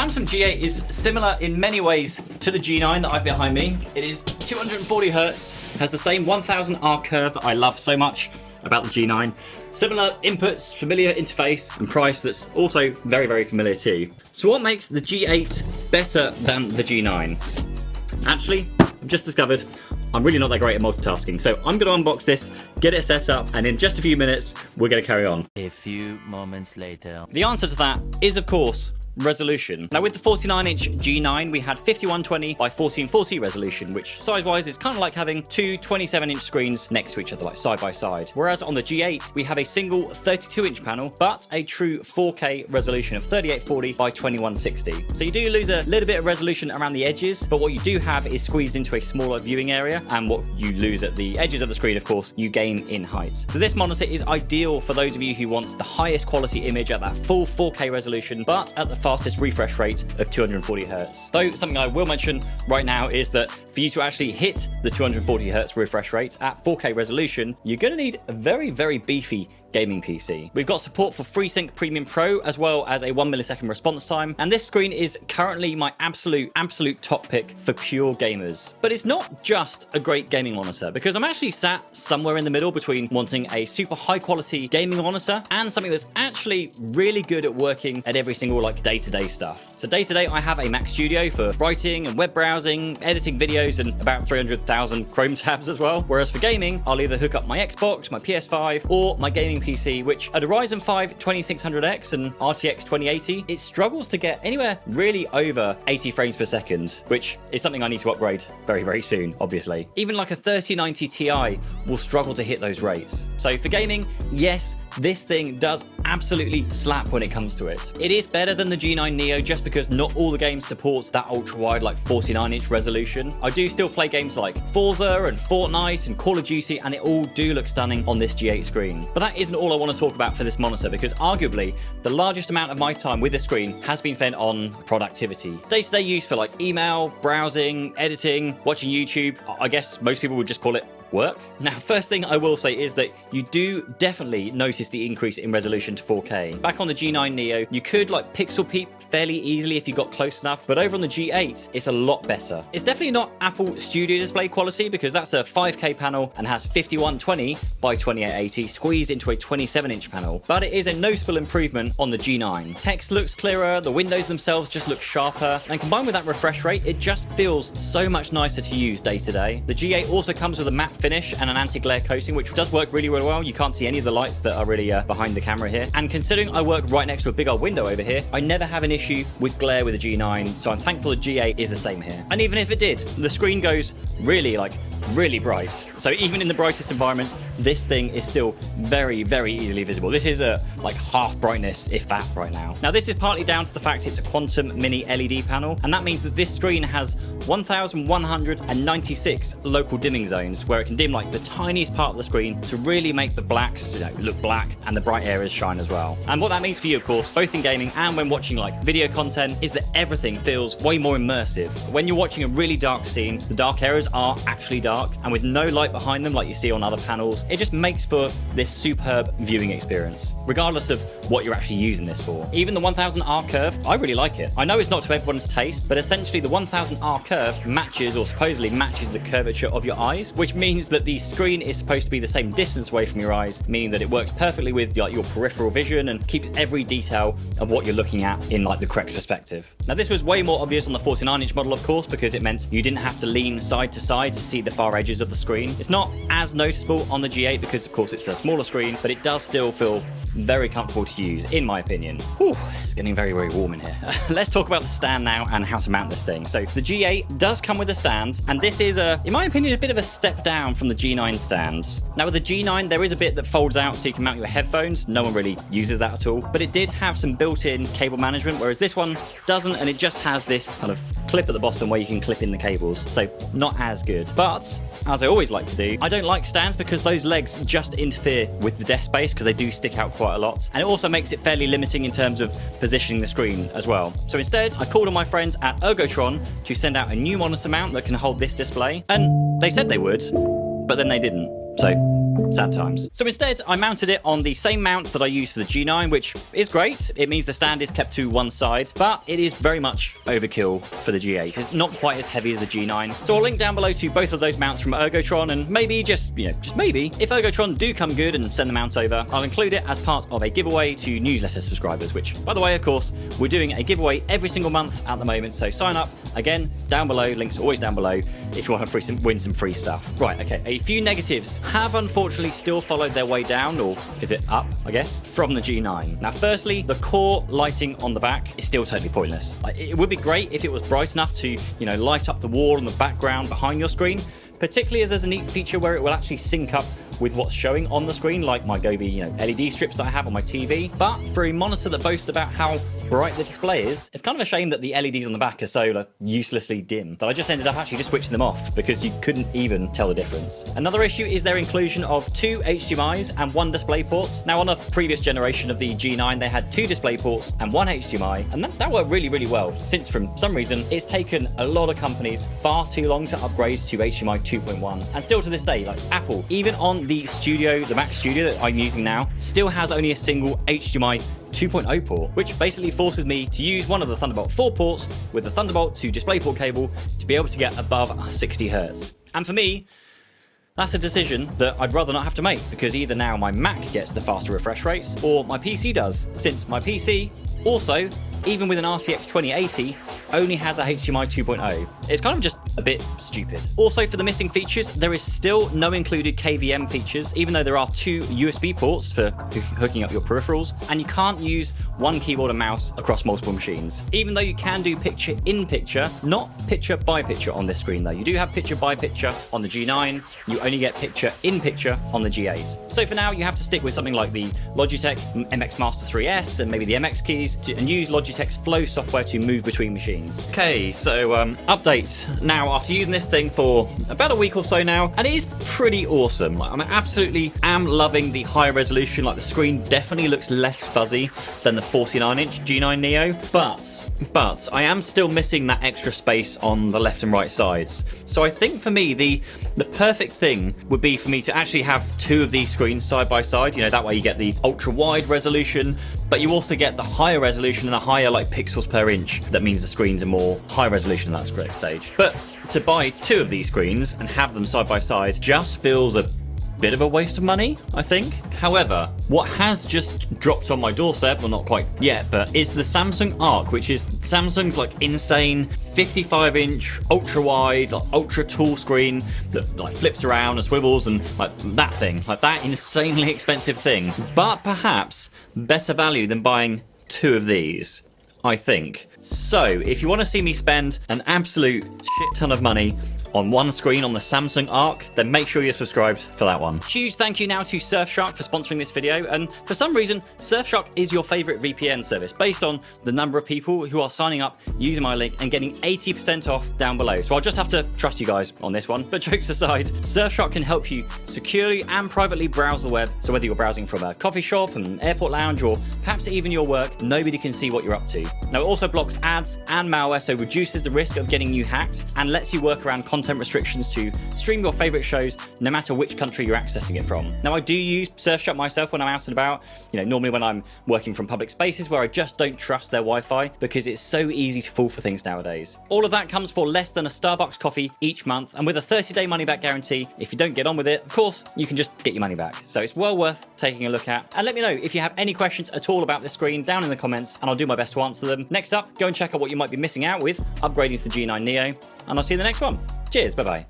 Samsung G8 is similar in many ways to the G9 that I've behind me. It is 240 Hz, has the same 1000 R curve that I love so much about the G9. Similar inputs, familiar interface, and price that's also very, very familiar too. So what makes the G8 better than the G9? Actually, I've just discovered I'm really not that great at multitasking. So I'm gonna unbox this, get it set up, and in just a few minutes, we're gonna carry on. A few moments later. The answer to that is, of course, resolution. Now with the 49-inch G9, we had 5120 by 1440 resolution, which size-wise is kind of like having two 27-inch screens next to each other, like side by side. Whereas on the G8, we have a single 32-inch panel, but a true 4K resolution of 3840 by 2160. So you do lose a little bit of resolution around the edges, but what you do have is squeezed into a smaller viewing area, and what you lose at the edges of the screen, of course, you gain in height. So this monitor is ideal for those of you who want the highest quality image at that full 4K resolution, but at the fastest refresh rate of 240 Hz. Though something I will mention right now is that for you to actually hit the 240 Hz refresh rate at 4K resolution, you're going to need a very, very beefy gaming PC. We've got support for FreeSync Premium Pro as well as a 1 millisecond response time, and this screen is currently my absolute top pick for pure gamers. But it's not just a great gaming monitor, because I'm actually sat somewhere in the middle between wanting a super high quality gaming monitor and something that's actually really good at working at every single like day-to-day stuff. So day-to-day I have a Mac Studio for writing and web browsing, editing videos, and about 300,000 Chrome tabs as well. Whereas for gaming, I'll either hook up my Xbox, my PS5, or my gaming PC, which at a Ryzen 5 2600X and RTX 2080, it struggles to get anywhere really over 80 frames per second, which is something I need to upgrade very, very soon, obviously. Even like a 3090 Ti will struggle to hit those rates. So for gaming, yes, this thing does absolutely slap when it comes to it. It is better than the G9 Neo just because not all the games support that ultra-wide like 49-inch resolution. I do still play games like Forza and Fortnite and Call of Duty, and it all do look stunning on this G8 screen. But that isn't all I want to talk about for this monitor, because arguably the largest amount of my time with this screen has been spent on productivity. Day-to-day use for like email, browsing, editing, watching YouTube. I guess most people would just call it work. Now, first thing I will say is that you do definitely notice the increase in resolution to 4K. Back on the G9 Neo, you could like pixel peep fairly easily if you got close enough, but over on the G8, it's a lot better. It's definitely not Apple Studio Display quality, because that's a 5K panel and has 5120 by 2880 squeezed into a 27-inch panel, but it is a noticeable improvement on the G9. Text looks clearer, the windows themselves just look sharper, and combined with that refresh rate, it just feels so much nicer to use day to day. The G8 also comes with a matte finish and an anti-glare coating, which does work really, really well. You can't see any of the lights that are really behind the camera here. And considering I work right next to a big old window over here, I never have an issue with glare with the G9, so I'm thankful the G8 is the same here. And even if it did, the screen goes really bright. So even in the brightest environments, this thing is still very, very easily visible. This is a like half brightness, if that, right now. Now this is partly down to the fact it's a quantum mini LED panel, and that means that this screen has 1,196 local dimming zones, where it can dim like the tiniest part of the screen to really make the blacks look black and the bright areas shine as well. And what that means for you, of course, both in gaming and when watching like video content, is that everything feels way more immersive. When you're watching a really dark scene, the dark areas are actually dark, and with no light behind them like you see on other panels, it just makes for this superb viewing experience, regardless of what you're actually using this for. Even the 1000R curve, I really like it. I know it's not to everyone's taste, but essentially the 1000R curve matches, or supposedly matches, the curvature of your eyes, which means that the screen is supposed to be the same distance away from your eyes, meaning that it works perfectly with like your peripheral vision and keeps every detail of what you're looking at in like the correct perspective. Now this was way more obvious on the 49-inch model, of course, because it meant you didn't have to lean side to side to see the far edges of the screen. It's not as noticeable on the G8 because of course it's a smaller screen, but it does still feel very comfortable to use, in my opinion. Whew, it's getting very, very warm in here. Let's talk about the stand now and how to mount this thing. So the G8 does come with a stand, and this is, in my opinion, a bit of a step down from the G9 stand. Now with the G9, there is a bit that folds out so you can mount your headphones. No one really uses that at all, but it did have some built-in cable management, whereas this one doesn't, and it just has this kind of clip at the bottom where you can clip in the cables, so not as good. But as I always like to do, I don't like stands because those legs just interfere with the desk space, because they do stick out quite a lot, and it also makes it fairly limiting in terms of positioning the screen as well. So instead, I called on my friends at Ergotron to send out a new monitor mount that can hold this display, and they said they would, but then they didn't. So Sad times. So instead, I mounted it on the same mount that I used for the G9, which is great. It means the stand is kept to one side, but it is very much overkill for the G8. It's not quite as heavy as the G9. So I'll link down below to both of those mounts from Ergotron, and maybe just maybe, if Ergotron do come good and send the mount over, I'll include it as part of a giveaway to newsletter subscribers, which, by the way, of course, we're doing a giveaway every single month at the moment, so sign up. Again, down below, links are always down below if you want to win some free stuff. Right, okay, a few negatives have unfortunately still followed their way down, or is it up, I guess, from the G9. Now, firstly, the core lighting on the back is still totally pointless. It would be great if it was bright enough to, light up the wall and the background behind your screen, particularly as there's a neat feature where it will actually sync up with what's showing on the screen, like my Gobi, LED strips that I have on my TV. But for a monitor that boasts about how bright the display is, it's kind of a shame that the LEDs on the back are so uselessly dim that I just ended up actually just switching them off because you couldn't even tell the difference. Another issue is their inclusion of 2 HDMIs and 1 DisplayPort. Now, on the previous generation of the G9, they had 2 DisplayPorts and 1 HDMI, and that worked really, really well, since from some reason it's taken a lot of companies far too long to upgrade to HDMI 2.1. And still to this day, like Apple, even on the Mac Studio that I'm using now, still has only a single HDMI 2.0 port, which basically forces me to use one of the Thunderbolt 4 ports with the Thunderbolt to DisplayPort cable to be able to get above 60 Hz. And for me, that's a decision that I'd rather not have to make, because either now my Mac gets the faster refresh rates or my PC does, since my PC also, even with an RTX 2080, only has a HDMI 2.0. It's kind of just a bit stupid. Also, for the missing features, there is still no included KVM features, even though there are 2 USB ports for hooking up your peripherals, and you can't use one keyboard and mouse across multiple machines. Even though you can do picture-in-picture, not picture-by-picture on this screen though. You do have picture-by-picture on the G9, you only get picture-in-picture on the G8. So for now, you have to stick with something like the Logitech MX Master 3S and maybe the MX keys, and use Logitech's Flow software to move between machines. Okay, so updates. Now, after using this thing for about a week or so now, and it is pretty awesome. I absolutely am loving the high resolution. The screen definitely looks less fuzzy than the 49-inch G9 Neo, but I am still missing that extra space on the left and right sides. So I think for me, the perfect thing would be for me to actually have 2 of these screens side by side. That way you get the ultra wide resolution, but you also get the higher resolution and the higher pixels per inch. That means the screens are more high resolution at that stage. But to buy 2 of these screens and have them side by side just feels a bit of a waste of money, I think. However, what has just dropped on my doorstep, well, not quite yet, but is the Samsung Arc, which is Samsung's insane 55-inch ultra wide, ultra tall screen that flips around and swivels, and that thing, that insanely expensive thing. But perhaps better value than buying 2 of these, I think. So if you want to see me spend an absolute shit ton of money on one screen on the Samsung Arc, then make sure you're subscribed for that one. Huge thank you now to Surfshark for sponsoring this video, and for some reason, Surfshark is your favorite VPN service based on the number of people who are signing up using my link and getting 80% off down below. So I'll just have to trust you guys on this one. But jokes aside, Surfshark can help you securely and privately browse the web. So whether you're browsing from a coffee shop, an airport lounge, or perhaps even your work, nobody can see what you're up to. Now, it also blocks ads and malware, so reduces the risk of getting you hacked and lets you work around content restrictions to stream your favorite shows no matter which country you're accessing it from. Now, I do use Surfshark myself when I'm out and about, normally when I'm working from public spaces where I just don't trust their Wi-Fi, because it's so easy to fall for things nowadays. All of that comes for less than a Starbucks coffee each month, and with a 30-day money-back guarantee. If you don't get on with it, of course, you can just get your money back. So it's well worth taking a look at. And let me know if you have any questions at all about this screen down in the comments, and I'll do my best to answer them. Next up, go and check out what you might be missing out with upgrading to the G9 Neo, and I'll see you in the next one. Cheers, bye-bye.